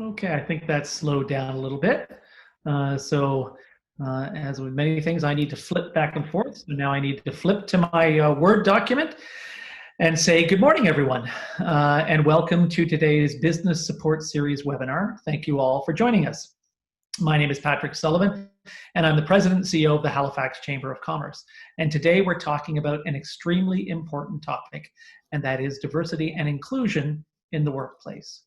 Okay, I think that's slowed down a little bit. As with many things, I need to flip back and forth. So now I need to flip to my Word document and say, good morning, everyone, and welcome to today's Business Support Series webinar. Thank you all for joining us. My name is Patrick Sullivan, and I'm the President and CEO of the Halifax Chamber of Commerce. And today we're talking about an extremely important topic, and that is diversity and inclusion in the workplace.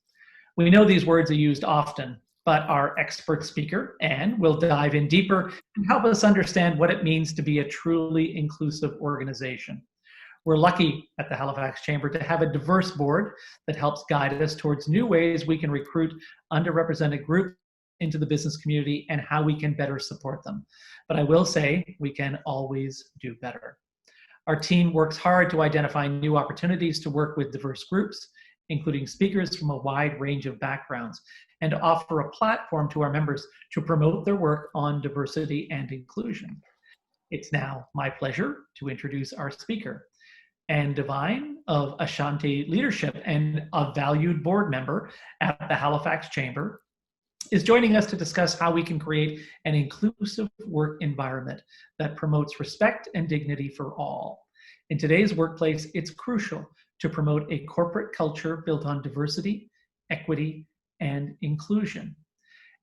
We know these words are used often, but our expert speaker, Anne, will dive in deeper and help us understand what it means to be a truly inclusive organization. We're lucky at the Halifax Chamber to have a diverse board that helps guide us towards new ways we can recruit underrepresented groups into the business community and how we can better support them. But I will say we can always do better. Our team works hard to identify new opportunities to work with diverse groups, including speakers from a wide range of backgrounds, and to offer a platform to our members to promote their work on diversity and inclusion. It's now my pleasure to introduce our speaker. Anne Divine of Ashanti Leadership and a valued board member at the Halifax Chamber is joining us to discuss how we can create an inclusive work environment that promotes respect and dignity for all. In today's workplace, it's crucial to promote a corporate culture built on diversity, equity, and inclusion.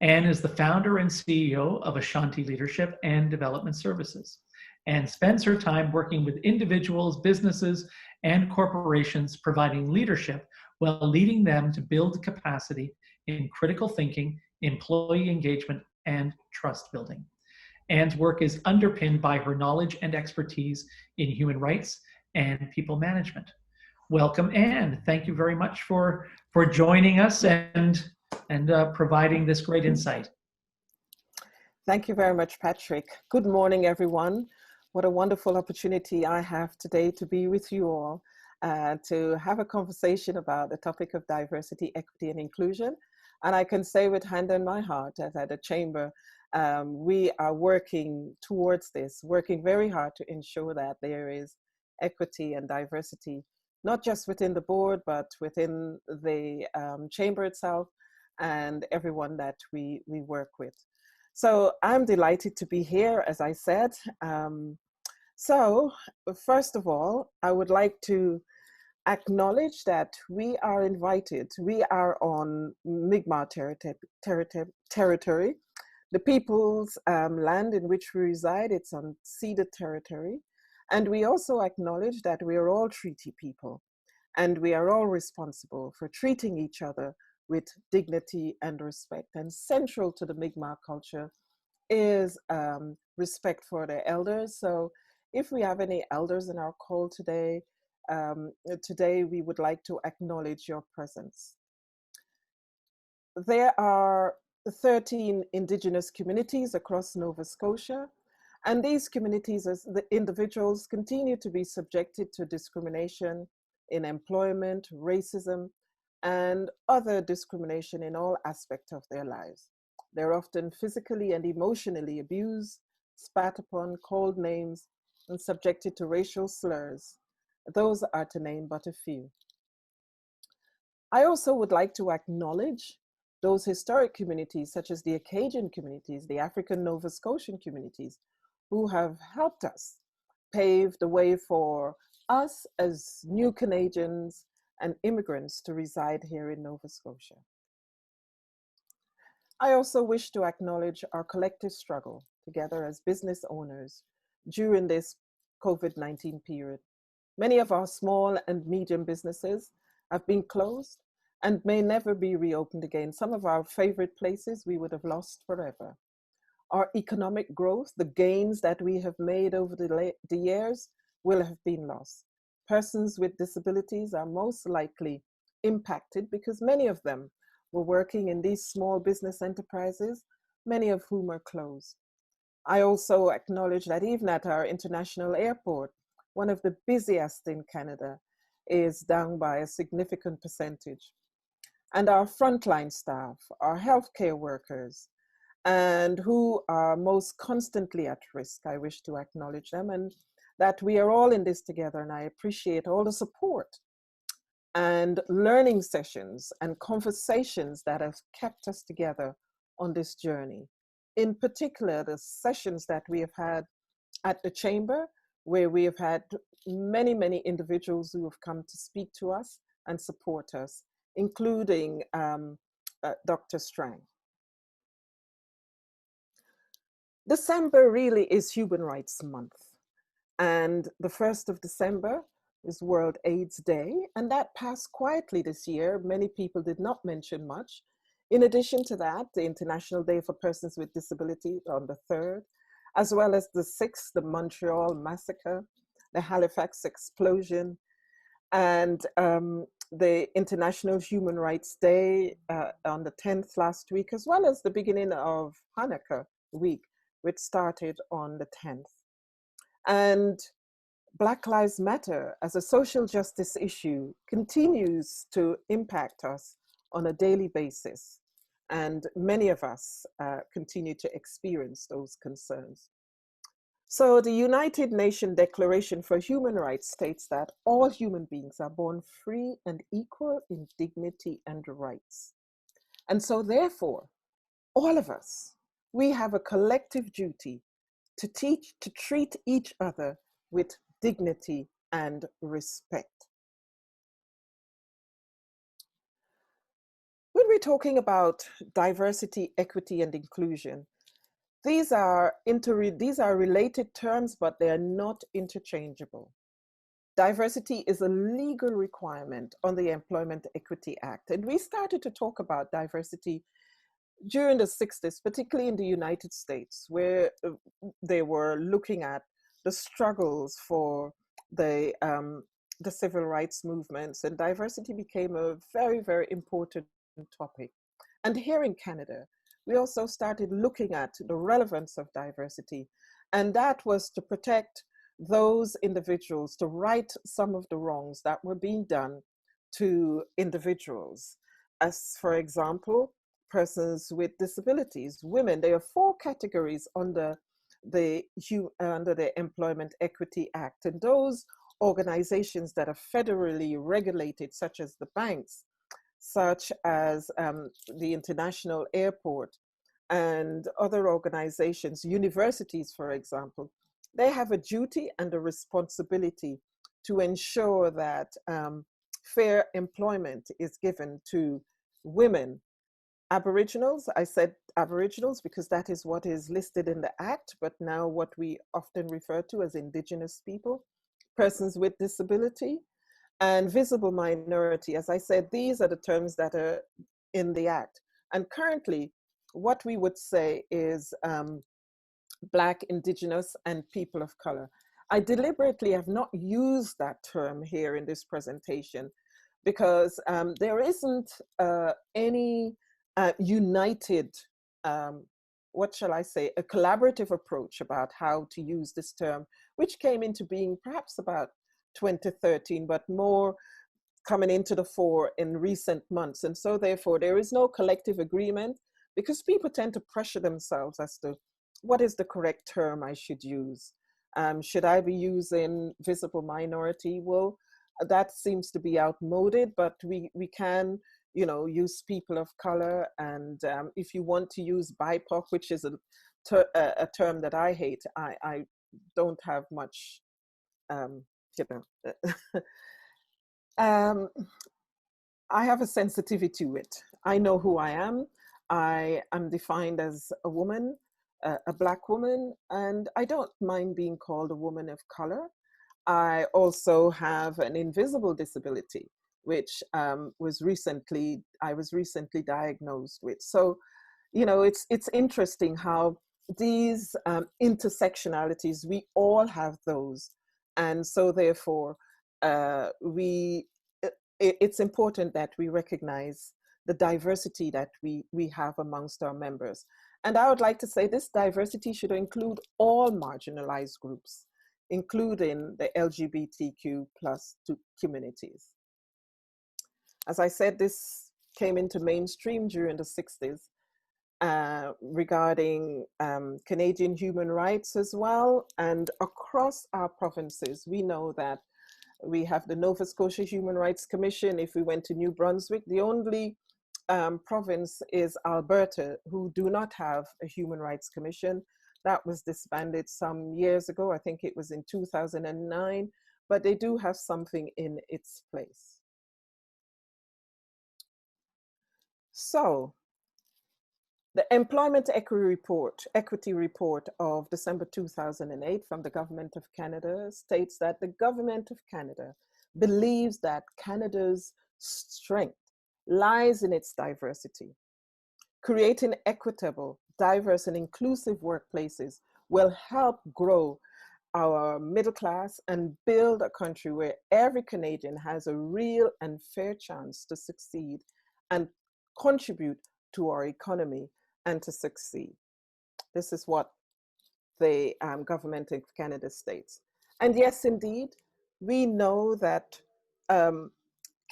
Anne is the founder and CEO of Ashanti Leadership and Development Services, and spends her time working with individuals, businesses, and corporations, providing leadership while leading them to build capacity in critical thinking, employee engagement, and trust building. Anne's work is underpinned by her knowledge and expertise in human rights and people management. Welcome, Anne. Thank you very much for joining us and providing this great insight. Thank you very much, Patrick. Good morning, everyone. What a wonderful opportunity I have today to be with you all, to have a conversation about the topic of diversity, equity, and inclusion. And I can say with hand on my heart that at the Chamber, we are working towards this, working very hard to ensure that there is equity and diversity, not just within the board, but within the Chamber itself and everyone that we work with. So I'm delighted to be here, as I said. So first of all, I would like to acknowledge that we are invited. We are on Mi'kmaq territory, the people's land in which we reside. It's on ceded territory. And we also acknowledge that we are all treaty people, and we are all responsible for treating each other with dignity and respect. And central to the Mi'kmaq culture is respect for the elders. So if we have any elders in our call today, we would like to acknowledge your presence. There are 13 Indigenous communities across Nova Scotia, and these communities, as the individuals, continue to be subjected to discrimination in employment, racism, and other discrimination in all aspects of their lives. They're often physically and emotionally abused, spat upon, called names, and subjected to racial slurs. Those are to name but a few. I also would like to acknowledge those historic communities, such as the Acadian communities, the African Nova Scotian communities, who have helped us pave the way for us as new Canadians and immigrants to reside here in Nova Scotia. I also wish to acknowledge our collective struggle together as business owners during this COVID-19 period. Many of our small and medium businesses have been closed and may never be reopened again. Some of our favorite places we would have lost forever. Our economic growth, the gains that we have made over the years, will have been lost. Persons with disabilities are most likely impacted because many of them were working in these small business enterprises, many of whom are closed. I also acknowledge that even at our international airport, one of the busiest in Canada, is down by a significant percentage. And our frontline staff, our healthcare workers, and who are most constantly at risk, I wish to acknowledge them, and that we are all in this together, and I appreciate all the support and learning sessions and conversations that have kept us together on this journey. In particular, the sessions that we have had at the Chamber, where we have had many, many individuals who have come to speak to us and support us, including Dr. Strang. December really is Human Rights Month. And the 1st of December is World AIDS Day. And that passed quietly this year. Many people did not mention much. In addition to that, the International Day for Persons with Disabilities on the 3rd, as well as the 6th, the Montreal Massacre, the Halifax Explosion, and the International Human Rights Day on the 10th last week, as well as the beginning of Hanukkah week, which started on the 10th. And Black Lives Matter as a social justice issue continues to impact us on a daily basis. And many of us continue to experience those concerns. So the United Nations Declaration for Human Rights states that all human beings are born free and equal in dignity and rights. And so therefore, all of us, we have a collective duty to treat each other with dignity and respect. When we're talking about diversity, equity, and inclusion, these are related terms, but they are not interchangeable. Diversity is a legal requirement on the Employment Equity Act. And we started to talk about diversity during the 60s, particularly in the United States, where they were looking at the struggles for the civil rights movements, and diversity became a very, very important topic. And here in Canada, we also started looking at the relevance of diversity, and that was to protect those individuals, to right some of the wrongs that were being done to individuals. As for example, persons with disabilities, women. There are 4 categories under the Employment Equity Act, and those organizations that are federally regulated, such as the banks, such as the International Airport, and other organizations, universities, for example, they have a duty and a responsibility to ensure that fair employment is given to women. Aboriginals, I said Aboriginals because that is what is listed in the Act, but now what we often refer to as Indigenous people, persons with disability, and visible minority. As I said, these are the terms that are in the Act. And currently, what we would say is Black, Indigenous, and people of color. I deliberately have not used that term here in this presentation because there isn't any united, what shall I say, a collaborative approach about how to use this term, which came into being perhaps about 2013, but more coming into the fore in recent months. And so therefore, there is no collective agreement because people tend to pressure themselves as to what is the correct term I should use. Should I be using visible minority? Well, that seems to be outmoded, but we can, you know, use people of color. And if you want to use BIPOC, which is a term that I hate, I don't have much, you know, I have a sensitivity to it. I know who I am. I am defined as a woman, a Black woman, and I don't mind being called a woman of color. I also have an invisible disability, which I was recently diagnosed with. So, you know, it's interesting how these intersectionalities, we all have those. And so therefore, it's important that we recognize the diversity that we have amongst our members. And I would like to say this diversity should include all marginalized groups, including the LGBTQ plus communities. As I said, this came into mainstream during the 60s regarding Canadian human rights as well. And across our provinces, we know that We have the Nova Scotia Human Rights Commission. If we went to New Brunswick, the only province is Alberta, who do not have a Human Rights Commission. That was disbanded some years ago. I think it was in 2009, but they do have something in its place. So, the Employment Equity Report of December 2008 from the Government of Canada states that the Government of Canada believes that Canada's strength lies in its diversity. Creating equitable, diverse, and inclusive workplaces will help grow our middle class and build a country where every Canadian has a real and fair chance to succeed and contribute to our economy and to succeed. This is what the Government of Canada states. And yes, indeed, we know that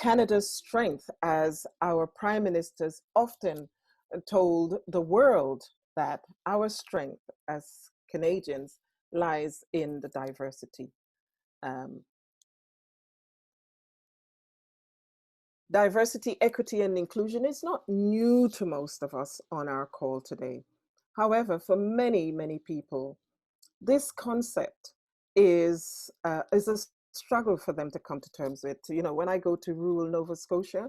Canada's strength, as our prime ministers often told the world, that our strength as Canadians lies in the diversity. Diversity, equity, and inclusion is not new to most of us on our call today. However, for many, many people, this concept is a struggle for them to come to terms with. You know, when I go to rural Nova Scotia,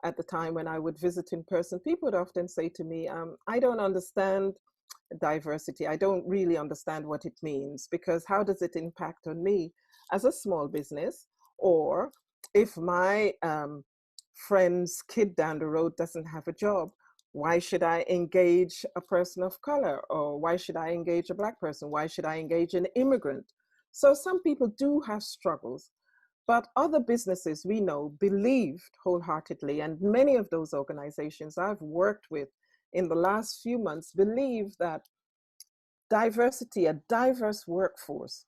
at the time when I would visit in person, people would often say to me, I don't understand diversity. I don't really understand what it means, because how does it impact on me as a small business? Or if my friend's kid down the road doesn't have a job, why should I engage a person of color? Or why should I engage a Black person? Why should I engage an immigrant? So some people do have struggles, but other businesses we know believed wholeheartedly, and many of those organizations I've worked with in the last few months believe that diversity, a diverse workforce,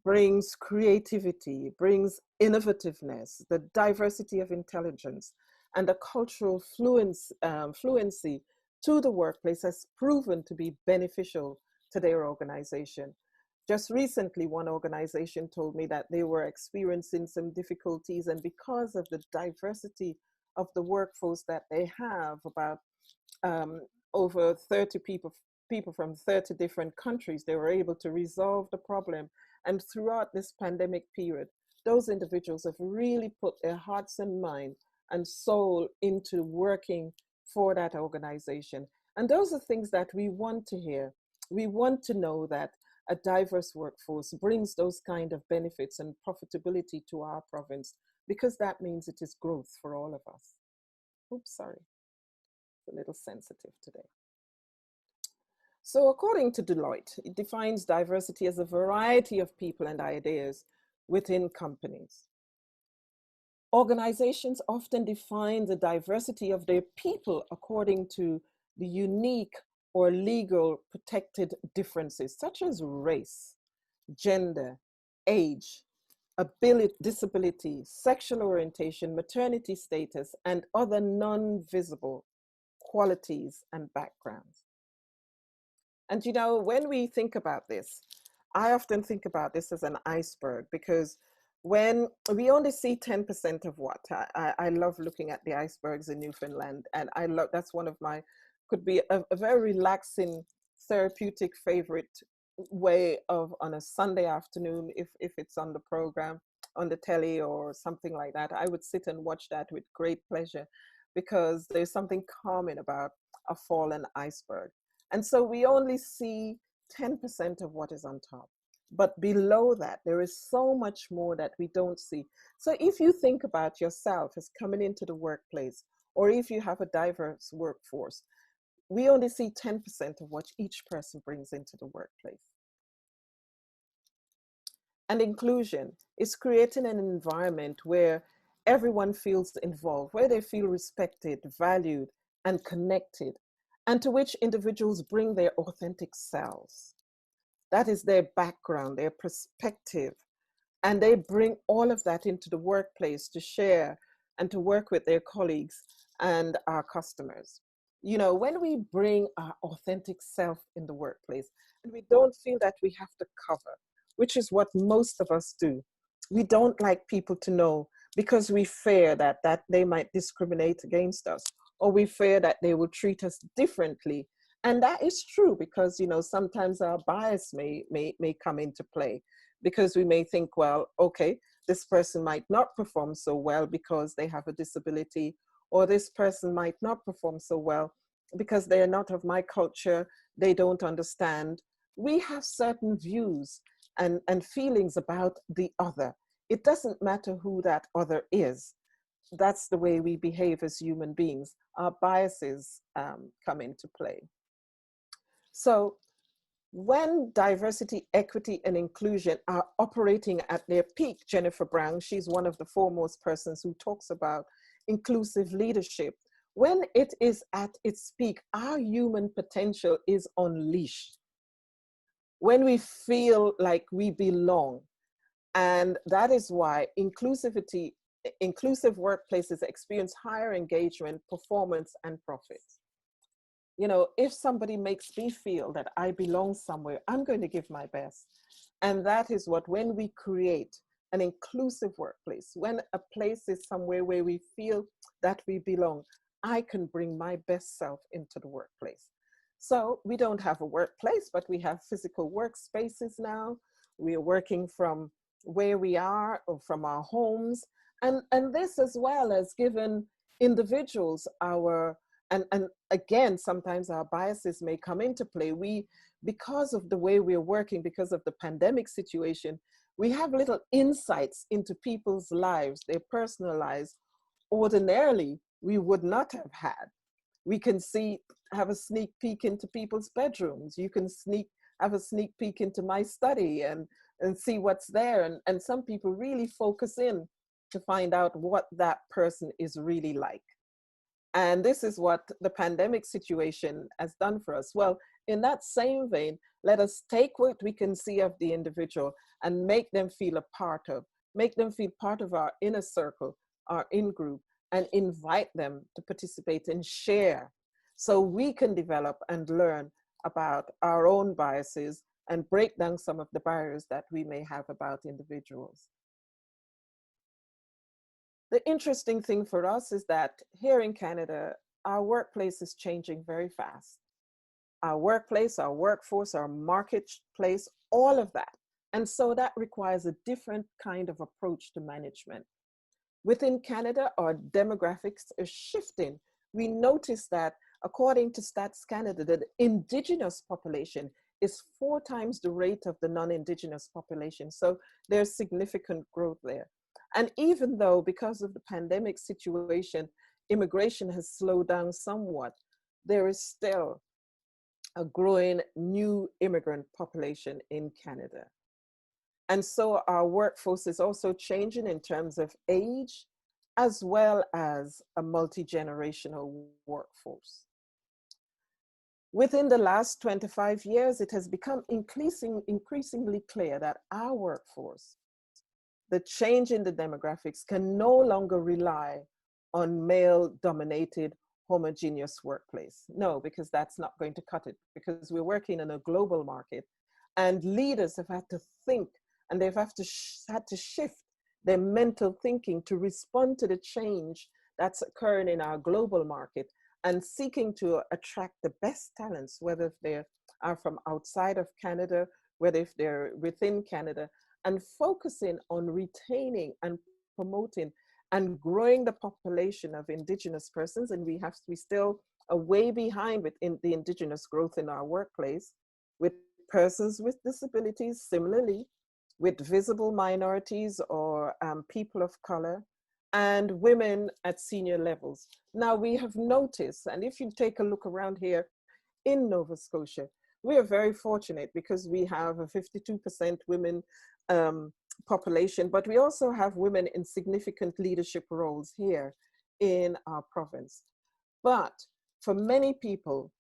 brings creativity, brings innovativeness, the diversity of intelligence, and a cultural fluency to the workplace has proven to be beneficial to their organization. Just recently, one organization told me that they were experiencing some difficulties, and because of the diversity of the workforce that they have, about over 30 people from 30 different countries, they were able to resolve the problem. And throughout this pandemic period, those individuals have really put their hearts and mind and soul into working for that organization. And those are things that we want to hear. We want to know that a diverse workforce brings those kind of benefits and profitability to our province, because that means it is growth for all of us. Oops, sorry, it's a little sensitive today. So according to Deloitte, it defines diversity as a variety of people and ideas within companies. Organizations often define the diversity of their people according to the unique or legal protected differences, such as race, gender, age, ability, disability, sexual orientation, maternity status, and other non-visible qualities and backgrounds. And you know, when we think about this, I often think about this as an iceberg, because when we only see 10% of what, I love looking at the icebergs in Newfoundland, and I love, that's one of my, could be a very relaxing, therapeutic favorite way of, on a Sunday afternoon, if it's on the program, on the telly or something like that, I would sit and watch that with great pleasure, because there's something calming about a fallen iceberg. And so we only see 10% of what is on top. But below that, there is so much more that we don't see. So if you think about yourself as coming into the workplace, or if you have a diverse workforce, we only see 10% of what each person brings into the workplace. And inclusion is creating an environment where everyone feels involved, where they feel respected, valued, and connected, and to which individuals bring their authentic selves. That is their background, their perspective, and they bring all of that into the workplace to share and to work with their colleagues and our customers. You know, when we bring our authentic self in the workplace, and we don't feel that we have to cover, which is what most of us do, we don't like people to know because we fear that they might discriminate against us, or we fear that they will treat us differently. And that is true, because, you know, sometimes our bias may come into play, because we may think, well, okay, this person might not perform so well because they have a disability, or this person might not perform so well because they are not of my culture, they don't understand. We have certain views and feelings about the other. It doesn't matter who that other is. That's the way we behave as human beings. Our biases come into play. So when diversity, equity, and inclusion are operating at their peak, Jennifer Brown, she's one of the foremost persons who talks about inclusive leadership. When it is at its peak, our human potential is unleashed. When we feel like we belong. And that is why inclusive workplaces experience higher engagement, performance, and profits. You know, if somebody makes me feel that I belong somewhere, I'm going to give my best. And that is what, when we create an inclusive workplace, when a place is somewhere where we feel that we belong, I can bring my best self into the workplace. So we don't have a workplace, but we have physical workspaces now. We are working from where we are, or from our homes. And this, as well as given individuals our, and again, sometimes our biases may come into play. We, because of the way we're working, because of the pandemic situation, we have little insights into people's lives, their personal lives, ordinarily we would not have had. We can have a sneak peek into people's bedrooms. You can have a sneak peek into my study and see what's there. And some people really focus in to find out what that person is really like. And this is what the pandemic situation has done for us. Well, in that same vein, let us take what we can see of the individual and make them feel a part of, make them feel part of our inner circle, our in-group, and invite them to participate and share, so we can develop and learn about our own biases and break down some of the barriers that we may have about individuals. The interesting thing for us is that here in Canada, our workplace is changing very fast. Our workplace, our workforce, our marketplace, all of that. And so that requires a different kind of approach to management. Within Canada, our demographics are shifting. We notice that, according to Stats Canada, the Indigenous population is 4 times the rate of the non-Indigenous population. So there's significant growth there. And even though, because of the pandemic situation, immigration has slowed down somewhat, there is still a growing new immigrant population in Canada. And so our workforce is also changing in terms of age, as well as a multi-generational workforce. Within the last 25 years, it has become increasingly clear that our workforce, the change in the demographics, can no longer rely on male-dominated homogeneous workplace. No, because that's not going to cut it, because we're working in a global market, and leaders have had to think, and they've had to shift their mental thinking to respond to the change that's occurring in our global market, and seeking to attract the best talents, whether if they are from outside of Canada, whether if they're within Canada, and focusing on retaining and promoting and growing the population of Indigenous persons. And we still are way behind within the Indigenous growth in our workplace, with persons with disabilities, similarly, with visible minorities or people of color, and women at senior levels. Now we have noticed, and if you take a look around here in Nova Scotia, we are very fortunate because we have a 52% women population, but we also have women in significant leadership roles here in our province. But for many people,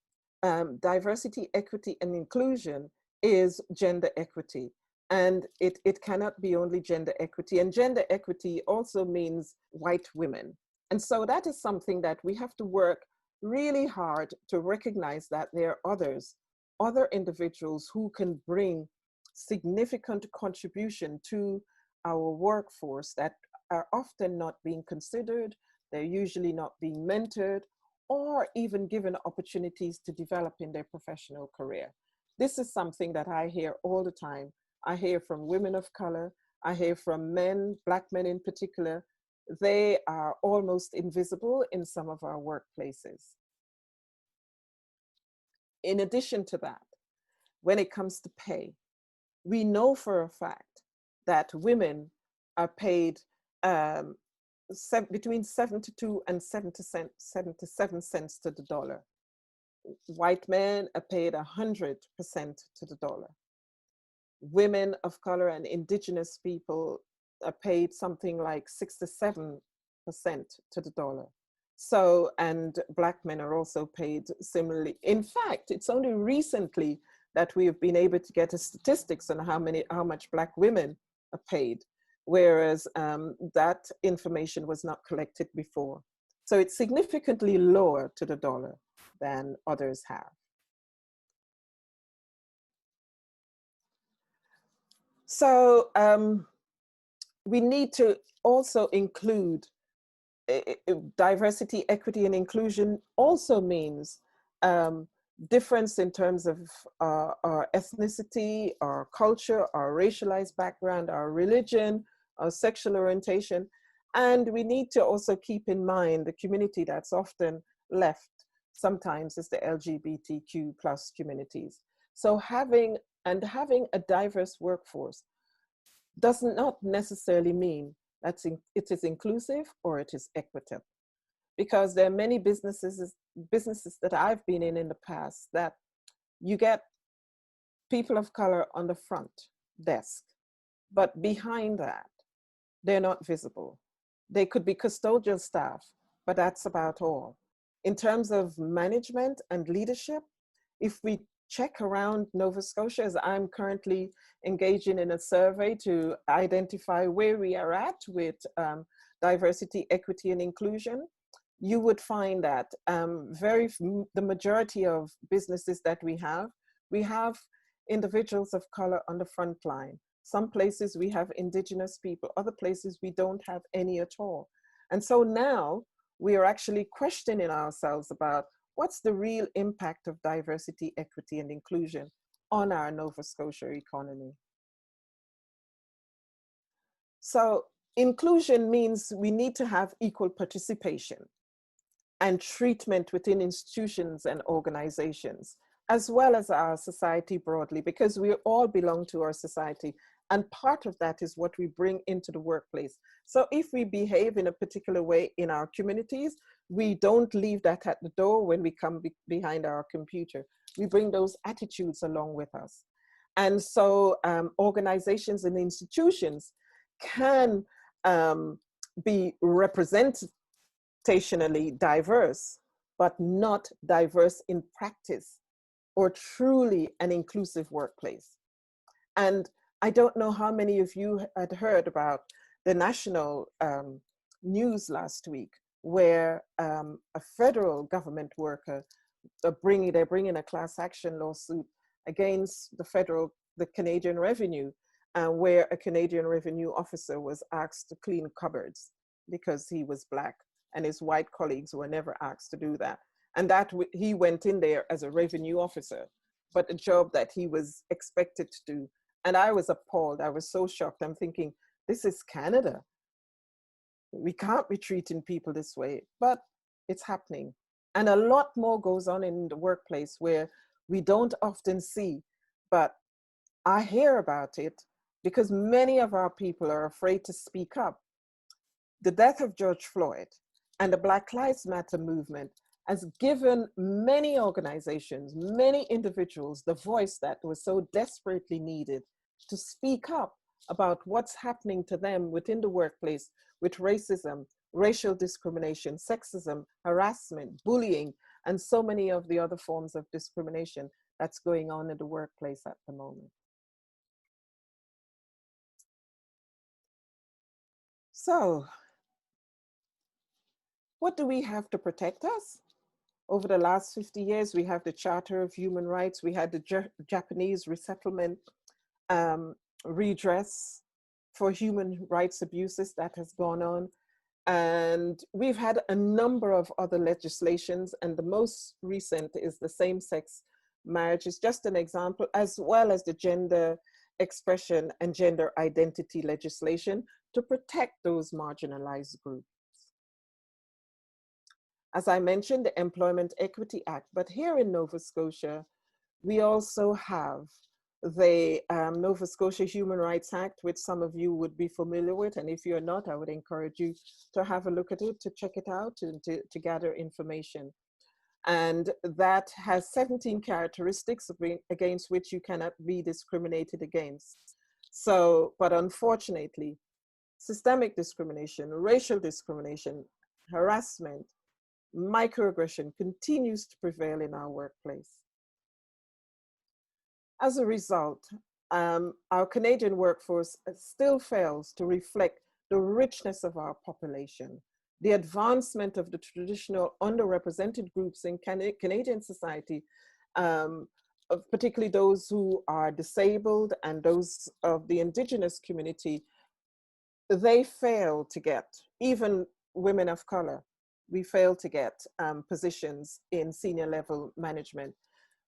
diversity, equity, and inclusion is gender equity. And it cannot be only gender equity. And gender equity also means white women. And so that is something that we have to work really hard to recognize, that there are other individuals who can bring significant contribution to our workforce that are often not being considered, they're usually not being mentored, or even given opportunities to develop in their professional career. This is something that I hear all the time. I hear from women of color, I hear from men, Black men in particular. They are almost invisible in some of our workplaces. In addition to that, when it comes to pay, we know for a fact that women are paid between 72 and 77 cents to the dollar. White men are paid 100% to the dollar. Women of color and indigenous people are paid something like 67% to the dollar. So, and Black men are also paid similarly. In fact, it's only recently that we have been able to get a statistics on how much Black women are paid, whereas that information was not collected before. So it's significantly lower to the dollar than others have. So we need to also include diversity, equity, and inclusion also means difference in terms of our ethnicity, our culture, our racialized background, our religion, our sexual orientation. And we need to also keep in mind the community that's often left sometimes is the LGBTQ plus communities. So having a diverse workforce does not necessarily mean that it is inclusive or it is equitable. Because there are many businesses that I've been in the past that you get people of color on the front desk, but behind that, they're not visible. They could be custodial staff, but that's about all. In terms of management and leadership, if we check around Nova Scotia, as I'm currently engaging in a survey to identify where we are at with diversity, equity, and inclusion, you would find that the majority of businesses that we have individuals of color on the front line. Some places we have indigenous people, other places we don't have any at all. And so now we are actually questioning ourselves about what's the real impact of diversity, equity, and inclusion on our Nova Scotia economy. So inclusion means we need to have equal participation and treatment within institutions and organizations, as well as our society broadly, because we all belong to our society. And part of that is what we bring into the workplace. So if we behave in a particular way in our communities, we don't leave that at the door when we come behind our computer. We bring those attitudes along with us. And so organizations and institutions can be representationally diverse, but not diverse in practice or truly an inclusive workplace. And I don't know how many of you had heard about the national news last week, where a federal government worker, they're bringing a class action lawsuit against the Canadian Revenue, where a Canadian Revenue officer was asked to clean cupboards because he was Black, and his white colleagues were never asked to do that. And that he went in there as a revenue officer, but a job that he was expected to do. And I was appalled. I was so shocked. I'm thinking, this is Canada. We can't be treating people this way, but it's happening. And a lot more goes on in the workplace where we don't often see, but I hear about it because many of our people are afraid to speak up. The death of George Floyd and the Black Lives Matter movement has given many organizations, many individuals, the voice that was so desperately needed to speak up about what's happening to them within the workplace with racism, racial discrimination, sexism, harassment, bullying, and so many of the other forms of discrimination that's going on in the workplace at the moment. So, what do we have to protect us? Over the last 50 years, we have the Charter of Human Rights, we had the Japanese resettlement redress for human rights abuses that has gone on. And we've had a number of other legislations, and the most recent is the same-sex marriage is just an example, as well as the gender expression and gender identity legislation to protect those marginalized groups. As I mentioned, the Employment Equity Act, but here in Nova Scotia, we also have the Nova Scotia Human Rights Act, which some of you would be familiar with. And if you're not, I would encourage you to have a look at it, to check it out, to gather information. And that has 17 characteristics against which you cannot be discriminated against. So, but unfortunately, systemic discrimination, racial discrimination, harassment, microaggression continues to prevail in our workplace. As a result, our Canadian workforce still fails to reflect the richness of our population, the advancement of the traditional underrepresented groups in Canadian society, particularly those who are disabled and those of the Indigenous community. They fail to get, even women of color, we fail to get positions in senior level management.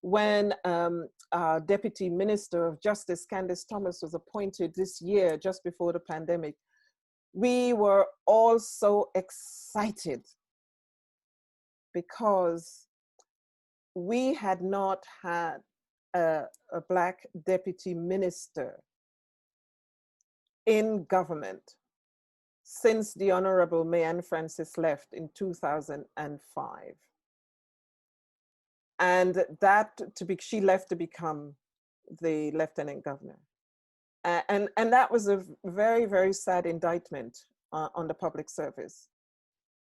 When our Deputy Minister of Justice, Candace Thomas, was appointed this year, just before the pandemic, we were all so excited because we had not had a Black Deputy Minister in government since the Honorable Mayanne Francis left in 2005. And she left to become the Lieutenant Governor. And that was a very, very sad indictment on the public service.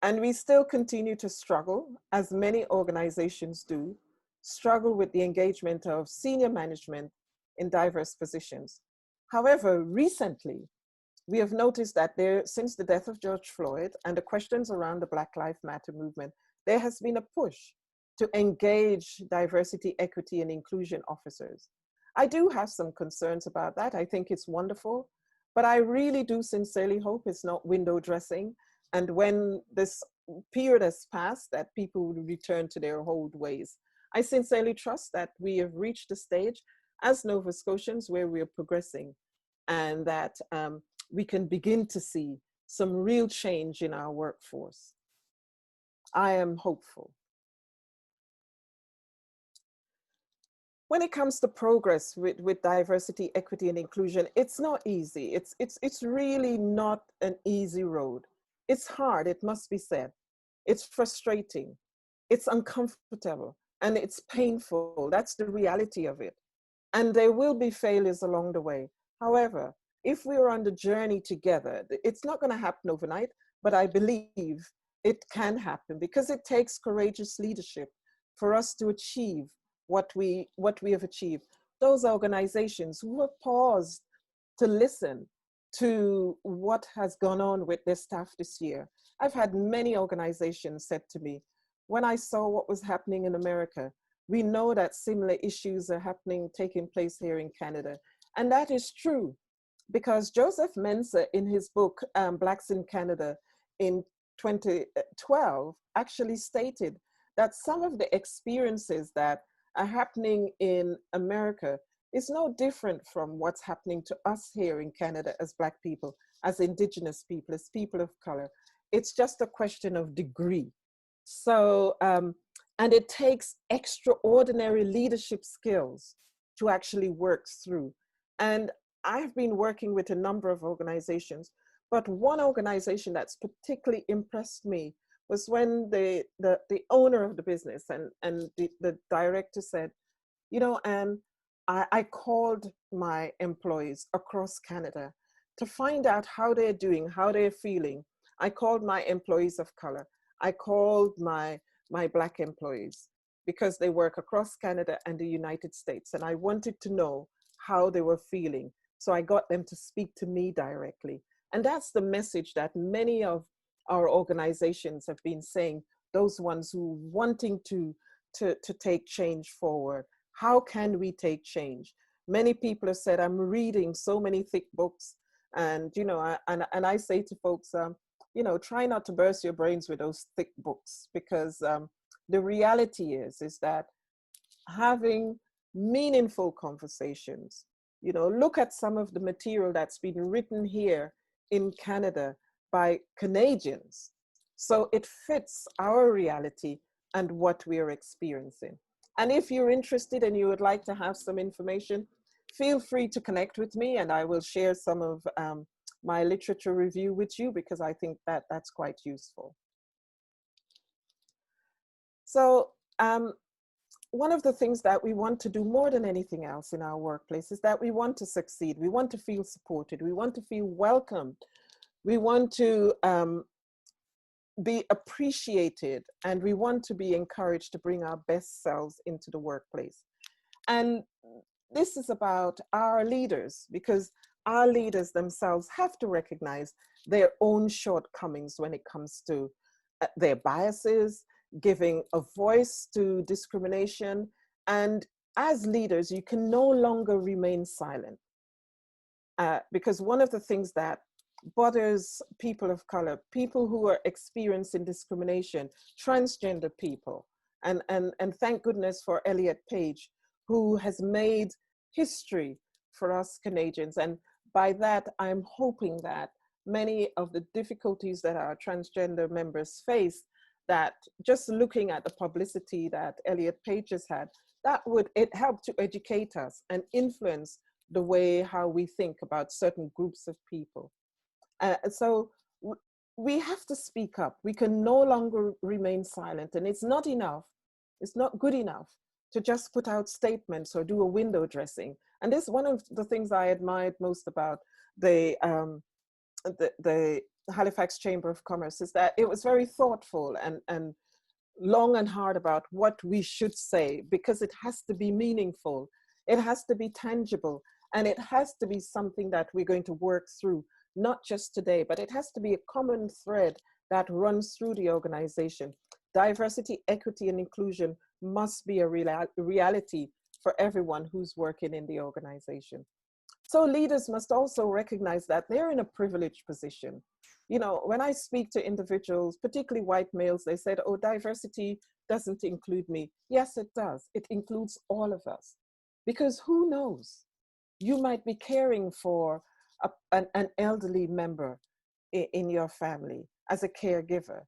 And we still continue to struggle, as many organizations do, struggle with the engagement of senior management in diverse positions. However, recently, we have noticed that since the death of George Floyd and the questions around the Black Lives Matter movement, there has been a push to engage diversity, equity, and inclusion officers. I do have some concerns about that. I think it's wonderful, but I really do sincerely hope it's not window dressing. And when this period has passed, that people will return to their old ways. I sincerely trust that we have reached a stage as Nova Scotians where we are progressing, and that we can begin to see some real change in our workforce. I am hopeful. When it comes to progress with diversity, equity, and inclusion, it's not easy. It's really not an easy road. It's hard, it must be said. It's frustrating, it's uncomfortable, and it's painful. That's the reality of it. And there will be failures along the way. However, if we're on the journey together, it's not going to happen overnight, but I believe it can happen because it takes courageous leadership for us to achieve what we have achieved. Those organizations who have paused to listen to what has gone on with their staff this year. I've had many organizations said to me, when I saw what was happening in America, we know that similar issues are taking place here in Canada. And that is true, because Joseph Mensah, in his book, Blacks in Canada, in 2012, actually stated that some of the experiences that are happening in America is no different from what's happening to us here in Canada as Black people, as Indigenous people, as people of color. It's just a question of degree. So, and it takes extraordinary leadership skills to actually work through. And I've been working with a number of organizations, but one organization that's particularly impressed me was when the owner of the business and the director said, you know, and I called my employees across Canada to find out how they're doing, how they're feeling. I called my employees of color. I called my Black employees because they work across Canada and the United States. And I wanted to know how they were feeling. So I got them to speak to me directly. And that's the message that many of our organizations have been saying, those ones who wanting to take change forward. How can we take change? Many people have said, I'm reading so many thick books. And, you know, and I say to folks, you know, try not to burst your brains with those thick books, because the reality is that having meaningful conversations, you know, look at some of the material that's been written here in Canada by Canadians. So it fits our reality and what we are experiencing. And if you're interested and you would like to have some information, feel free to connect with me, and I will share some of my literature review with you, because I think that that's quite useful. So one of the things that we want to do more than anything else in our workplace is that we want to succeed. We want to feel supported. We want to feel welcomed. We want to be appreciated, and we want to be encouraged to bring our best selves into the workplace. And this is about our leaders, because our leaders themselves have to recognize their own shortcomings when it comes to their biases, giving a voice to discrimination. And as leaders, you can no longer remain silent. Because one of the things that bothers people of color, people who are experiencing discrimination, transgender people, and thank goodness for Elliot Page, who has made history for us Canadians. And by that, I'm hoping that many of the difficulties that our transgender members face, that just looking at the publicity that Elliot Page has had, it help to educate us and influence the way how we think about certain groups of people. So we have to speak up. We can no longer remain silent, and it's not enough. It's not good enough to just put out statements or do a window dressing. And this is one of the things I admired most about the Halifax Chamber of Commerce, is that it was very thoughtful and long and hard about what we should say, because it has to be meaningful, it has to be tangible, and it has to be something that we're going to work through, not just today, but it has to be a common thread that runs through the organization. Diversity, equity, and inclusion must be a reality for everyone who's working in the organization. So leaders must also recognize that they're in a privileged position. You know, when I speak to individuals, particularly white males, they said, oh, diversity doesn't include me. Yes, it does. It includes all of us. Because who knows? You might be caring for an elderly member in your family as a caregiver.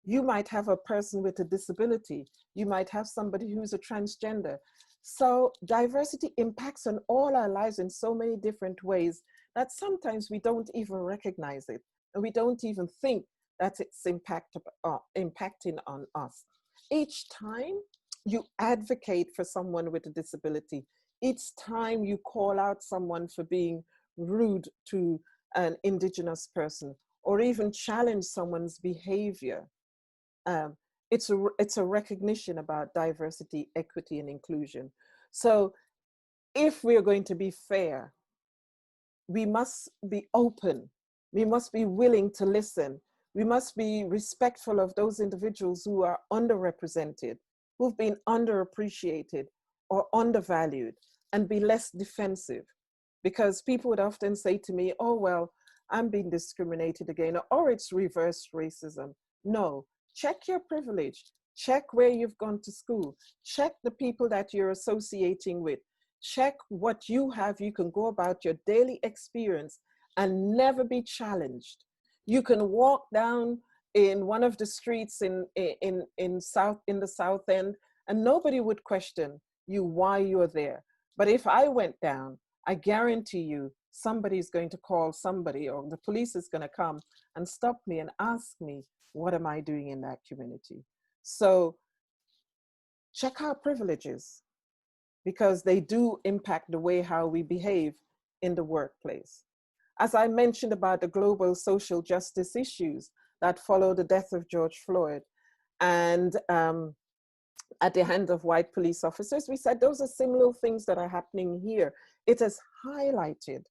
You might have a person with a disability. You might have somebody who's a transgender. So diversity impacts on all our lives in so many different ways that sometimes we don't even recognize it. And we don't even think that it's impacting on us. Each time you advocate for someone with a disability, each time you call out someone for being rude to an Indigenous person, or even challenge someone's behavior, it's a recognition about diversity, equity, and inclusion. So if we're going to be fair, we must be open. We must be willing to listen. We must be respectful of those individuals who are underrepresented, who've been underappreciated or undervalued, and be less defensive. Because people would often say to me, oh, well, I'm being discriminated again, or it's reverse racism. No, check your privilege. Check where you've gone to school. Check the people that you're associating with. Check what you have. You can go about your daily experience and never be challenged. You can walk down in one of the streets in the South End, and nobody would question you why you're there. But if I went down, I guarantee you somebody's going to call somebody, or the police is going to come and stop me and ask me, what am I doing in that community? So check our privileges, because they do impact the way how we behave in the workplace. As I mentioned about the global social justice issues that follow the death of George Floyd, and at the hands of white police officers, we said those are similar things that are happening here. It has highlighted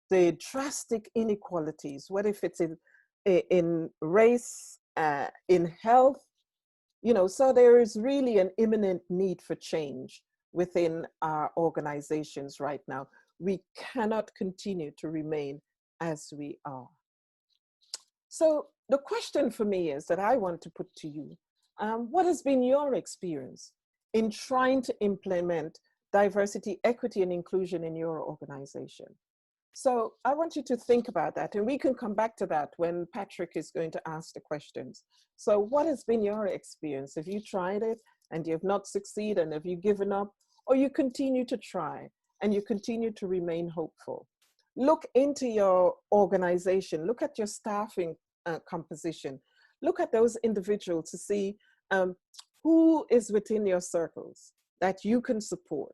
the drastic inequalities, whether if it's in race, in health, you know, so there is really an imminent need for change within our organizations right now. We cannot continue to remain as we are. So the question for me is that I want to put to you, what has been your experience in trying to implement diversity, equity, and inclusion in your organization? So I want you to think about that, and we can come back to that when Patrick is going to ask the questions. So what has been your experience? Have you tried it and you have not succeeded, and have you given up, or you continue to try and you continue to remain hopeful? Look into your organization, look at your staffing composition, look at those individuals to see who is within your circles that you can support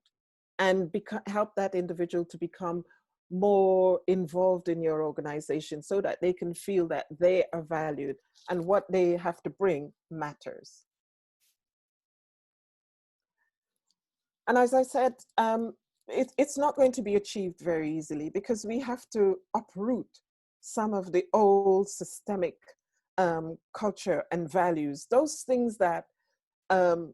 and help that individual to become more involved in your organization so that they can feel that they are valued and what they have to bring matters. And as I said, it's not going to be achieved very easily because we have to uproot some of the old systemic culture and values, those things that our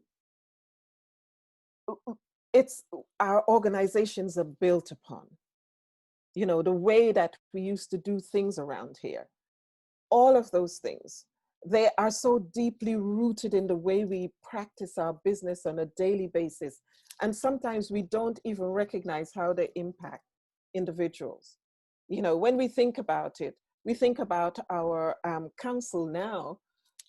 organizations are built upon. You know, the way that we used to do things around here, all of those things, they are so deeply rooted in the way we practice our business on a daily basis. And sometimes we don't even recognize how they impact individuals. You know, when we think about it, we think about our council now,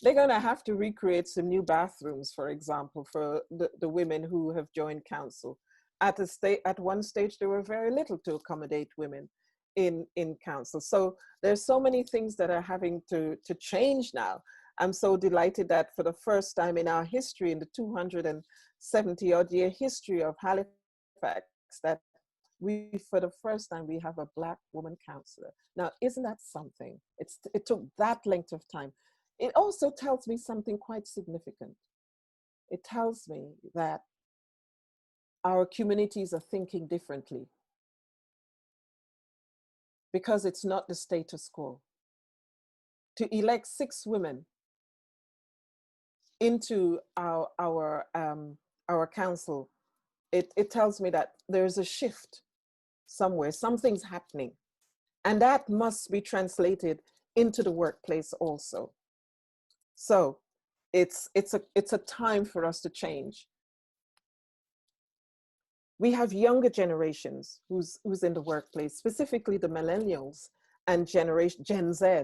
they're going to have to recreate some new bathrooms, for example, for the women who have joined council. At one stage, there were very little to accommodate women in council. So there's so many things that are having to change now. I'm so delighted that for the first time in our history, in the 270-odd year history of Halifax, that for the first time, we have a Black woman councillor. Now, isn't that something? It took that length of time. It also tells me something quite significant. It tells me that our communities are thinking differently because it's not the status quo. To elect 6 women into our council, it tells me that there's a shift somewhere, something's happening, and that must be translated into the workplace also. So it's a time for us to change. We have younger generations who's in the workplace, specifically the millennials and Gen Z.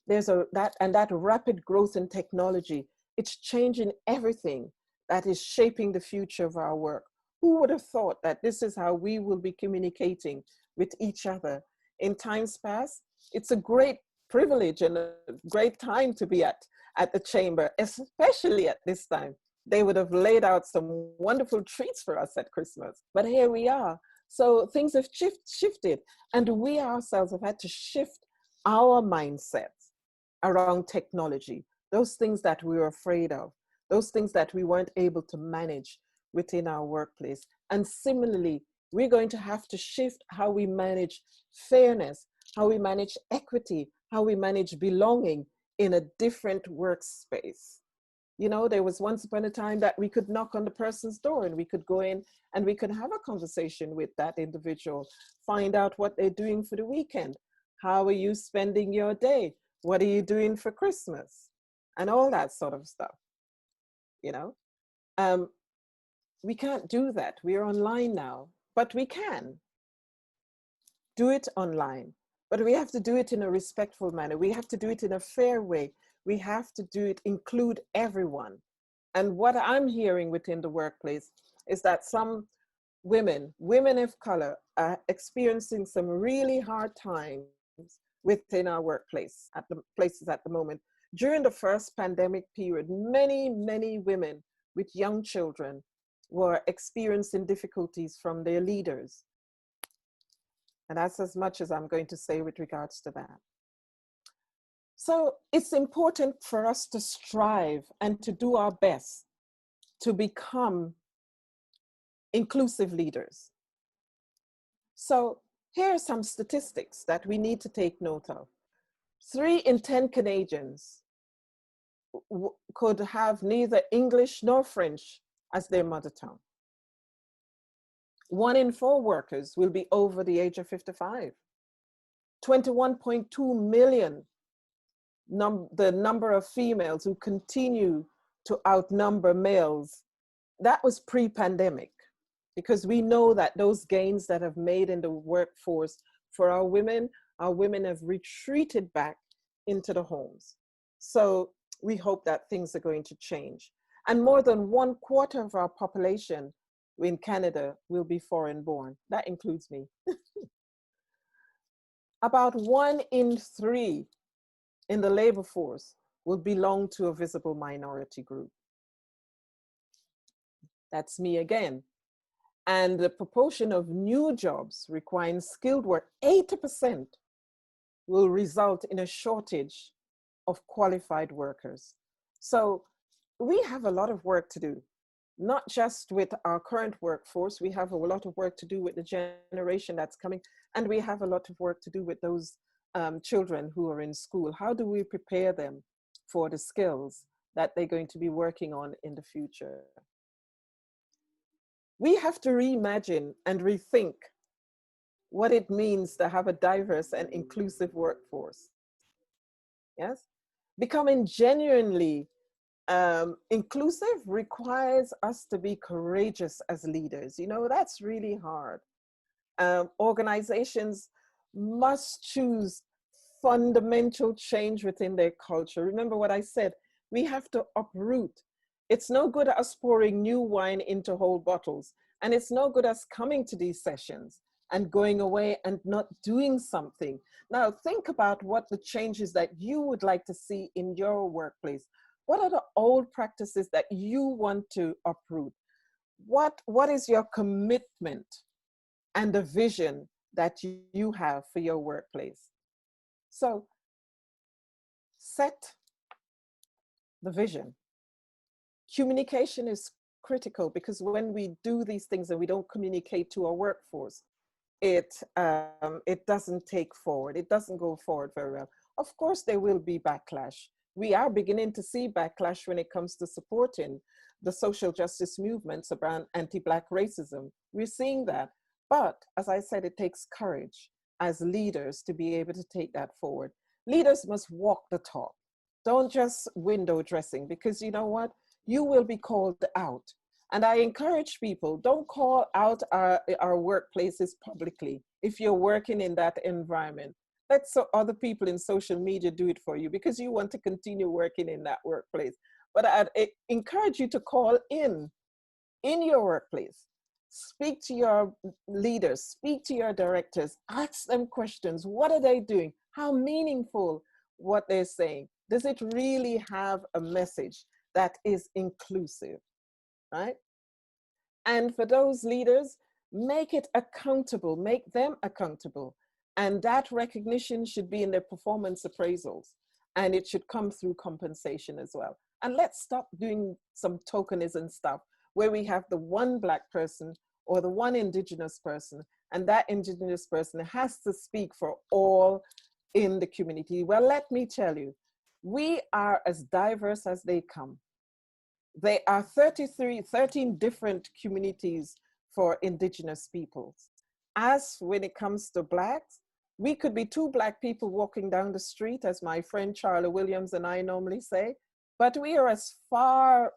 There's that rapid growth in technology. It's changing everything that is shaping the future of our work. Who would have thought that this is how we will be communicating with each other in times past? It's a great privilege and a great time to be at the chamber, especially at this time. They would have laid out some wonderful treats for us at Christmas, but here we are. So things have shifted, and we ourselves have had to shift our mindsets around technology, those things that we were afraid of, those things that we weren't able to manage within our workplace. And similarly, we're going to have to shift how we manage fairness, how we manage equity, how we manage belonging in a different workspace. You know, there was once upon a time that we could knock on the person's door and we could go in and we could have a conversation with that individual, find out what they're doing for the weekend. How are you spending your day? What are you doing for Christmas? And all that sort of stuff, you know? We can't do that. We are online now, but we can do it online. But we have to do it in a respectful manner. We have to do it in a fair way. We have to do it, include everyone. And what I'm hearing within the workplace is that some women of color, are experiencing some really hard times within our workplace, at the places at the moment. During the first pandemic period, many women with young children were experiencing difficulties from their leaders. And that's as much as I'm going to say with regards to that. So it's important for us to strive and to do our best to become inclusive leaders. So here are some statistics that we need to take note of. 3 in 10 Canadians could have neither English nor French as their mother tongue. 1 in 4 workers will be over the age of 55. 21.2 million, the number of females who continue to outnumber males. That was pre-pandemic, because we know that those gains that have made in the workforce for our women have retreated back into the homes. So we hope that things are going to change. And more than 1/4 of our population in Canada will be foreign born. That includes me. About 1 in 3 in the labor force will belong to a visible minority group. That's me again. And the proportion of new jobs requiring skilled work, 80%, will result in a shortage of qualified workers. So we have a lot of work to do, not just with our current workforce. We have a lot of work to do with the generation that's coming, and we have a lot of work to do with those children who are in school. How do we prepare them for the skills that they're going to be working on in the future? We have to reimagine and rethink what it means to have a diverse and inclusive workforce. Yes? Becoming genuinely inclusive requires us to be courageous as leaders. You know, that's really hard. Organizations must choose fundamental change within their culture. Remember what I said, we have to uproot. It's no good us pouring new wine into old bottles, and it's no good us coming to these sessions and going away and not doing something. Now think about what the changes that you would like to see in your workplace. What are the old practices that you want to uproot? What is your commitment and the vision that you have for your workplace? So set the vision. Communication is critical, because when we do these things and we don't communicate to our workforce, it doesn't take forward. It doesn't go forward very well. Of course, there will be backlash. We are beginning to see backlash when it comes to supporting the social justice movements around anti-Black racism. We're seeing that. But as I said, it takes courage as leaders to be able to take that forward. Leaders must walk the talk. Don't just window dressing, because you know what? You will be called out. And I encourage people, don't call out our workplaces publicly if you're working in that environment. Let other people in social media do it for you, because you want to continue working in that workplace. But I'd encourage you to call in your workplace. Speak to your leaders, speak to your directors, ask them questions. What are they doing? How meaningful what they're saying? Does it really have a message that is inclusive, right? And for those leaders, make it accountable, make them accountable. And that recognition should be in their performance appraisals, and it should come through compensation as well. And let's stop doing some tokenism stuff where we have the one Black person or the one Indigenous person, and that Indigenous person has to speak for all in the community. Well, let me tell you, we are as diverse as they come. There are 13 different communities for Indigenous peoples. As when it comes to Blacks, we could be 2 Black people walking down the street, as my friend Charlie Williams and I normally say, but we are as far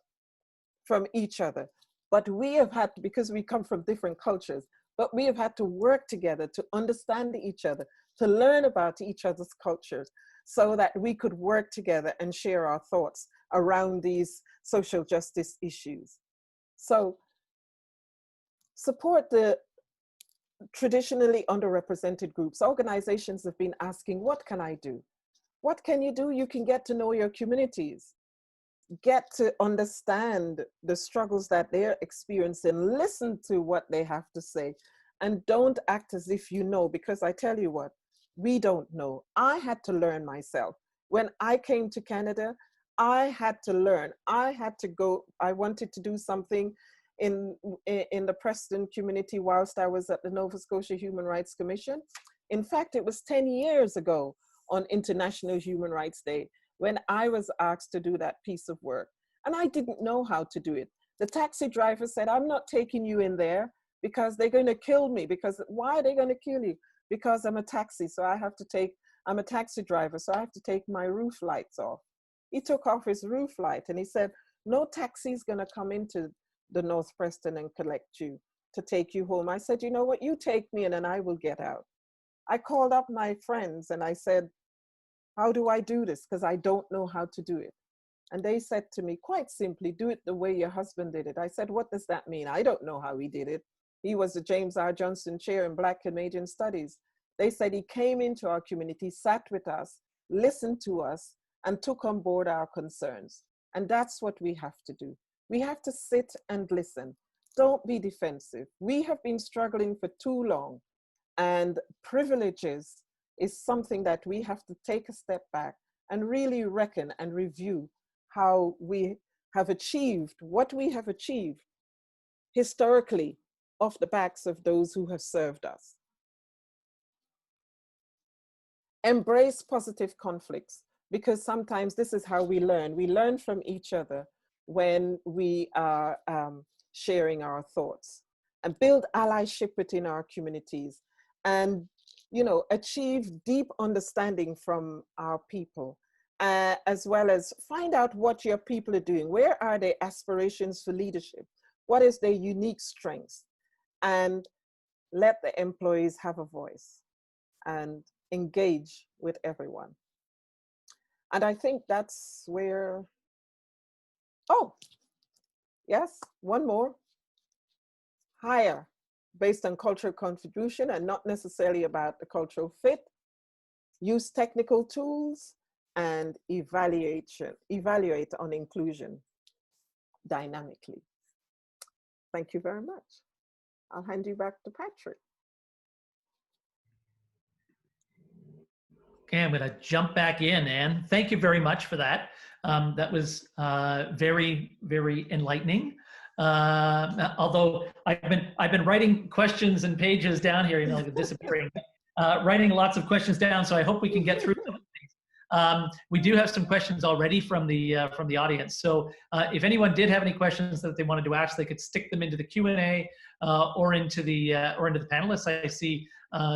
from each other. But we have had to, because we come from different cultures, but we have had to work together to understand each other, to learn about each other's cultures, so that we could work together and share our thoughts around these social justice issues. So support the traditionally underrepresented groups. Organizations have been asking, what can I do? What can you do? You can get to know your communities, get to understand the struggles that they're experiencing, listen to what they have to say, and don't act as if you know, because I tell you what, we don't know. I had to learn myself. When I came to Canada, I had to learn. I had to go, I wanted to do something in the Preston community whilst I was at the Nova Scotia Human Rights Commission. In fact, it was 10 years ago on International Human Rights Day when I was asked to do that piece of work. And I didn't know how to do it. The taxi driver said, I'm not taking you in there because they're going to kill me. Because why are they going to kill you? because I'm a taxi, so I'm a taxi driver, so I have to take my roof lights off. He took off his roof light and he said, no taxi is going to come into the North Preston and collect you to take you home. I said, you know what, you take me and then I will get out. I called up my friends and I said, how do I do this? Because I don't know how to do it. And they said to me, quite simply, do it the way your husband did it. I said, what does that mean? I don't know how he did it. He was the James R. Johnson Chair in Black Canadian Studies. They said he came into our community, sat with us, listened to us, and took on board our concerns. And that's what we have to do. We have to sit and listen. Don't be defensive. We have been struggling for too long, and privileges is something that we have to take a step back and really reckon and review how we have achieved what we have achieved historically off the backs of those who have served us. Embrace positive conflicts, because sometimes this is how we learn. We learn from each other when we are sharing our thoughts, and build allyship within our communities, and achieve deep understanding from our people, as well as find out what your people are doing. Where are their aspirations for leadership? What is their unique strengths? And let the employees have a voice and engage with everyone. And I think that's where, oh, yes, one more. Hire based on cultural contribution and not necessarily about the cultural fit. Use technical tools and evaluate on inclusion dynamically. Thank you very much. I'll hand you back to Patrick. Okay, I'm going to jump back in, Anne. Thank you very much for that. That was very, very enlightening. Although I've been writing questions and pages down here, disappearing, writing lots of questions down. So I hope we can get through some of these. We do have some questions already from the audience. So if anyone did have any questions that they wanted to ask, they could stick them into the Q&A or into the panelists. I see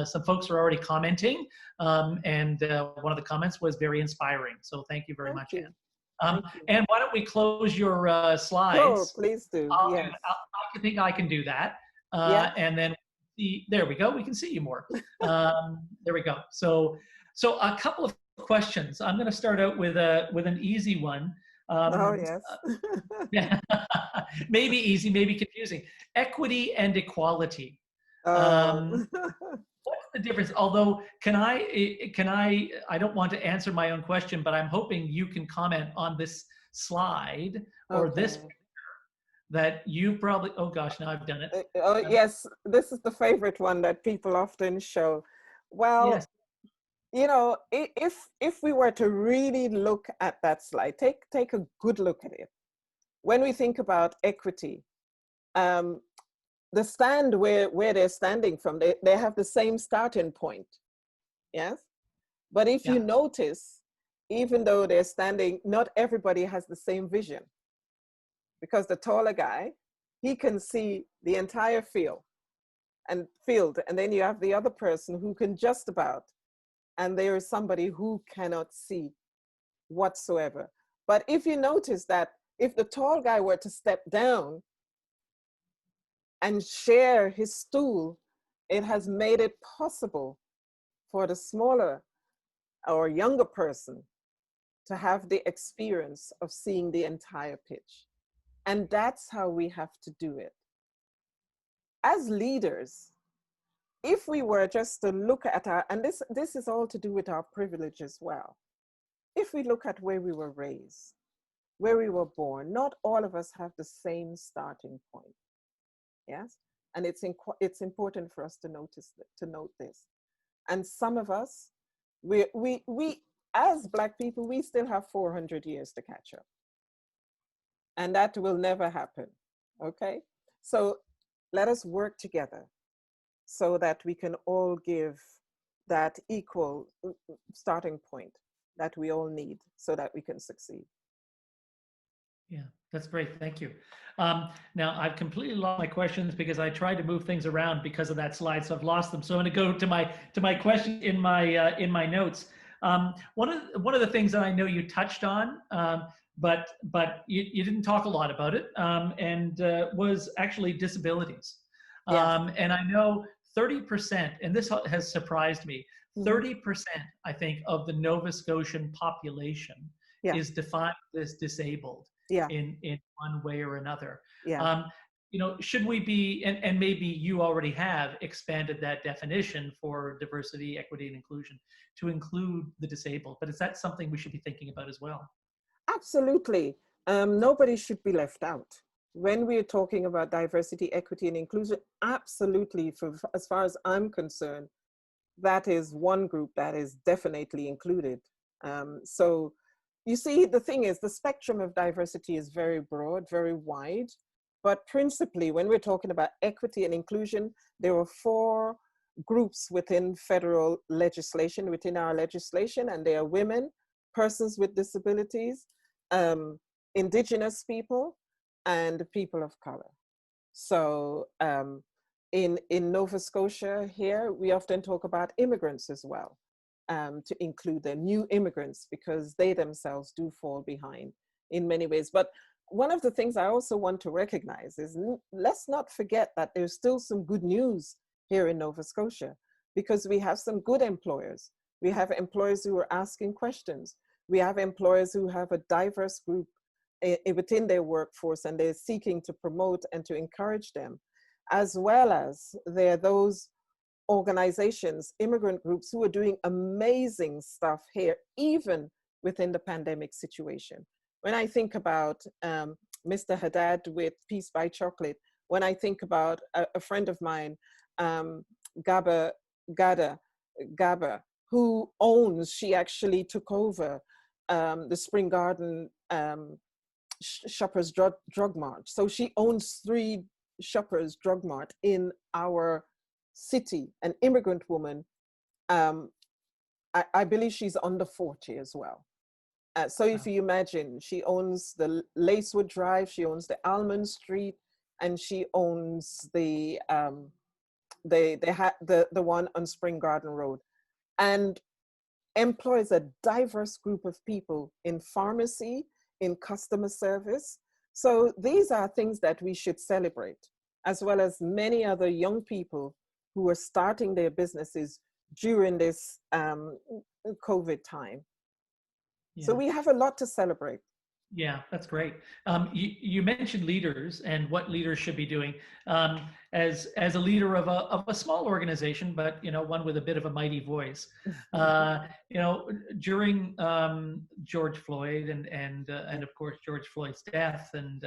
some folks are already commenting, and one of the comments was very inspiring. So thank you very much, Anne. And why don't we close your slides? Sure, please do. Yes. I think I can do that. Yes. And then there we go. We can see you more. There we go. So a couple of questions. I'm going to start out with an easy one. Oh yes. Yeah. Maybe easy, maybe confusing. Equity and equality. What's the difference? Although, I don't want to answer my own question, but I'm hoping you can comment on this slide or this picture that you probably, oh gosh, now I've done it. Oh yes, this is the favorite one that people often show. Well, yes. If we were to really look at that slide, take a good look at it. When we think about equity, the stand where they're standing from, they have the same starting point, yes? But if you notice, even though they're standing, not everybody has the same vision, because the taller guy, he can see the entire field, and then you have the other person who can just about, and there is somebody who cannot see whatsoever. But if you notice that if the tall guy were to step down and share his stool, it has made it possible for the smaller or younger person to have the experience of seeing the entire pitch. And that's how we have to do it. As leaders, if we were just to look at and this is all to do with our privilege as well. If we look at where we were raised, where we were born, not all of us have the same starting point. Yes, and it's important for us to note this. And some of us, we as Black people, we still have 400 years to catch up, and that will never happen. Okay, so let us work together so that we can all give that equal starting point that we all need so that we can succeed. Yeah. That's great. Thank you. Now, I've completely lost my questions because I tried to move things around because of that slide, so I've lost them. So I'm going to go to my question in my notes. One of the things that I know you touched on, but you didn't talk a lot about it, and was actually disabilities. Yes. And I know 30%, and this has surprised me. Mhm. 30%, I think, of the Nova Scotian population Yeah. is defined as disabled Yeah. in one way or another. Yeah. Um, should we be, and maybe you already have expanded that definition for diversity, equity, and inclusion to include the disabled, but is that something we should be thinking about as well? Absolutely. Nobody should be left out. When we're talking about diversity, equity, and inclusion, absolutely, as far as I'm concerned, that is one group that is definitely included. So you see, the thing is, the spectrum of diversity is very broad, very wide, but principally when we're talking about equity and inclusion, there are four groups within federal legislation, within our legislation, and they are women, persons with disabilities, indigenous people, and people of color. So in Nova Scotia here, we often talk about immigrants as well, to include the new immigrants, because they themselves do fall behind in many ways. But one of the things I also want to recognize is, let's not forget that there's still some good news here in Nova Scotia, because we have some good employers. We have employers who are asking questions. We have employers who have a diverse group within their workforce, and they're seeking to promote and to encourage them, as well as there are those organizations, immigrant groups, who are doing amazing stuff here, even within the pandemic situation. When I think about Mr. Haddad with Peace by Chocolate, when I think about a friend of mine, Gaba, who owns, she actually took over the Spring Garden Shoppers Drug Mart. So she owns 3 Shoppers Drug Mart in our city, an immigrant woman. I believe she's under 40 as well. So if you imagine, she owns the Lacewood Drive, she owns the Almond Street, and she owns the one on Spring Garden Road, and employs a diverse group of people in pharmacy, in customer service. So these are things that we should celebrate, as well as many other young people who are starting their businesses during this COVID time. Yeah. So we have a lot to celebrate. Yeah, that's great. You mentioned leaders and what leaders should be doing. As a leader of a small organization, but one with a bit of a mighty voice. During George Floyd and of course George Floyd's death and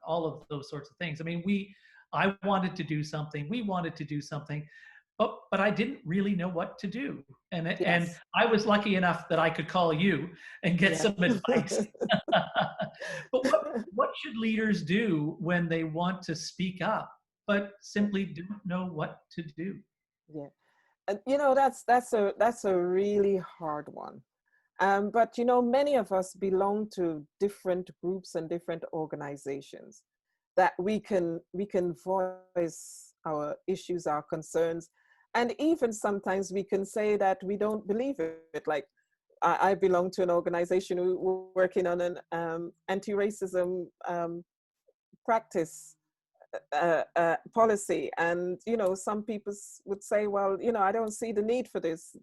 all of those sorts of things. I mean, I wanted to do something. We wanted to do something. But I didn't really know what to do. And Yes. I was lucky enough that I could call you and get Yeah. some advice. But what should leaders do when they want to speak up, but simply don't know what to do? Yeah. And that's a really hard one. But many of us belong to different groups and different organizations that we can voice our issues, our concerns, and even sometimes we can say that we don't believe it. Like I belong to an organization who we're working on an anti-racism practice policy, and some people would say, well, I don't see the need for this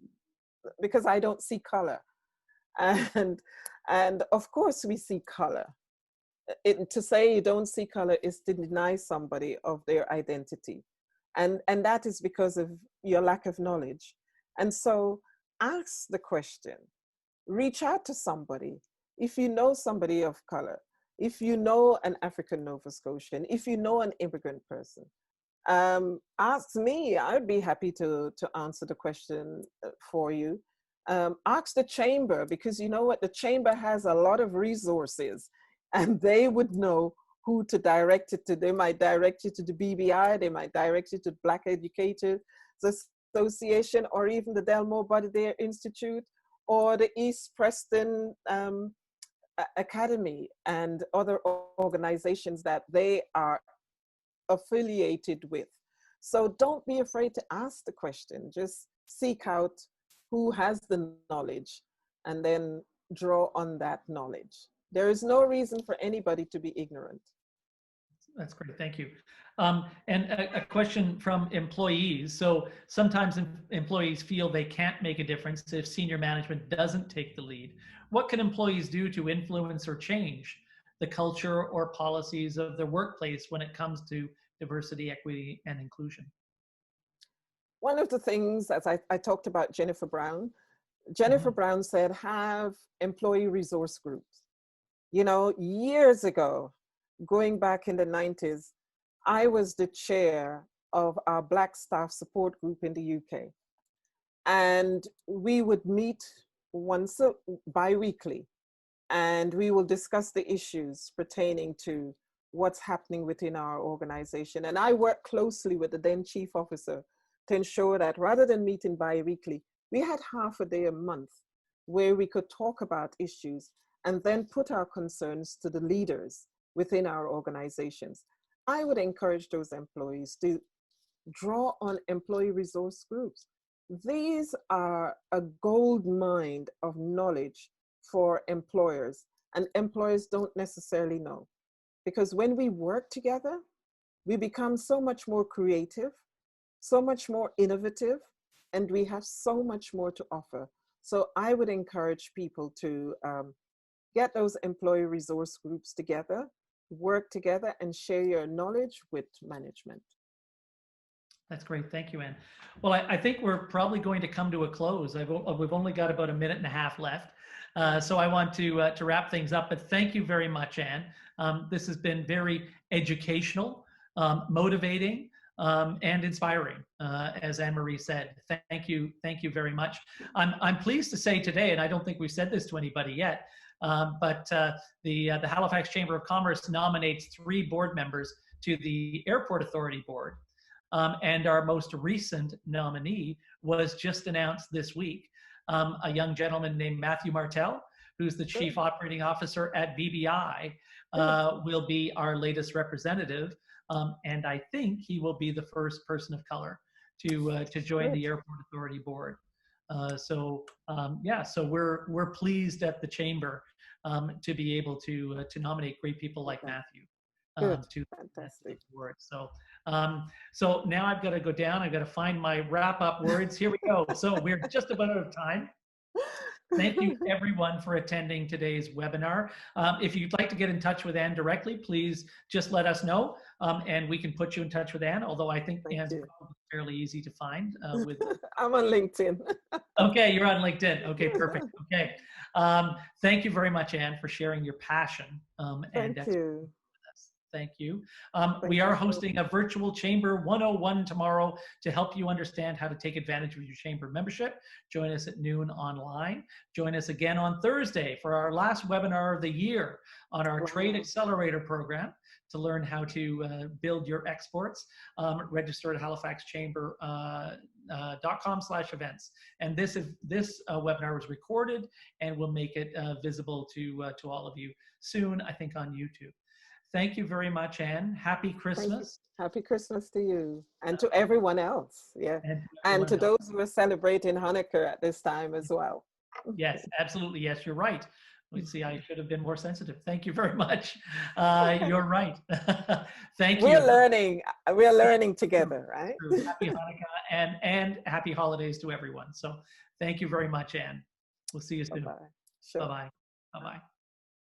because I don't see color. And of course we see color. To say you don't see color is to deny somebody of their identity, and that is because of your lack of knowledge. And so ask the question, reach out to somebody. If you know somebody of color, if you know an African Nova Scotian, if you know an immigrant person, ask me. I'd be happy to answer the question for you. Ask the chamber, because you know what, the chamber has a lot of resources, and they would know who to direct it to. They might direct you to the BBI, they might direct you to Black Educators Association, or even the Delmore Bodydare Institute, or the East Preston academy and other organizations that they are affiliated with. So don't be afraid to ask the question. Just seek out who has the knowledge and then draw on that knowledge. There is no reason for anybody to be ignorant. That's great, thank you. And a question from employees. So sometimes employees feel they can't make a difference if senior management doesn't take the lead. What can employees do to influence or change the culture or policies of their workplace when it comes to diversity, equity, and inclusion? One of the things, as I talked about Jennifer Brown, Jennifer Brown said, have employee resource groups. You know, years ago, going back in the 90s, I was the chair of our Black staff support group in the UK. And we would meet once bi-weekly, and we will discuss the issues pertaining to what's happening within our organization. And I worked closely with the then chief officer to ensure that rather than meeting bi-weekly, we had half a day a month where we could talk about issues and then put our concerns to the leaders within our organizations. I would encourage those employees to draw on employee resource groups. These are a gold mine of knowledge for employers, and employers don't necessarily know. Because when we work together, we become so much more creative, so much more innovative, and we have so much more to offer. So I would encourage people to get those employee resource groups together, work together, and share your knowledge with management. That's great. Thank you, Anne. Well, I think we're probably going to come to a close. We've only got about a minute and a half left. So I want to wrap things up, but thank you very much, Anne. This has been very educational, motivating, and inspiring, as Anne-Marie said. Thank you very much. I'm pleased to say today, and I don't think we've said this to anybody yet, but the Halifax Chamber of Commerce nominates 3 board members to the Airport Authority Board. And our most recent nominee was just announced this week. A young gentleman named Matthew Martell, who's the Chief Operating Officer at BBI, will be our latest representative. And I think he will be the first person of color to join the Airport Authority Board. So we're pleased at the Chamber to be able to nominate great people like Matthew to the board. So now I've got to go down. I've got to find my wrap-up words. Here we go. So we're just about out of time. Thank you everyone for attending today's webinar. If you'd like to get in touch with Anne directly, please just let us know, and we can put you in touch with Anne, although I think Anne's probably fairly easy to find. I'm on LinkedIn. Okay, you're on LinkedIn. Okay, perfect. Okay. Thank you very much, Anne, for sharing your passion and expertise with us. Thank you. We are hosting a virtual Chamber 101 tomorrow to help you understand how to take advantage of your Chamber membership. Join us at noon online. Join us again on Thursday for our last webinar of the year on our Trade Accelerator program to learn how to build your exports. Register at halifaxchamber.com/events. And this webinar was recorded and we'll make it visible to all of you soon, I think on YouTube. Thank you very much, Anne. Happy Christmas. Happy Christmas to you and to everyone else. Yeah. And to those who are celebrating Hanukkah at this time as well. Yes, absolutely. Yes, you're right. Let's see, I should have been more sensitive. Thank you very much. You're right. Thank you. We're learning together, right? Happy Hanukkah and happy holidays to everyone. So thank you very much, Anne. We'll see you soon. Bye-bye. Sure. Bye-bye. Bye-bye.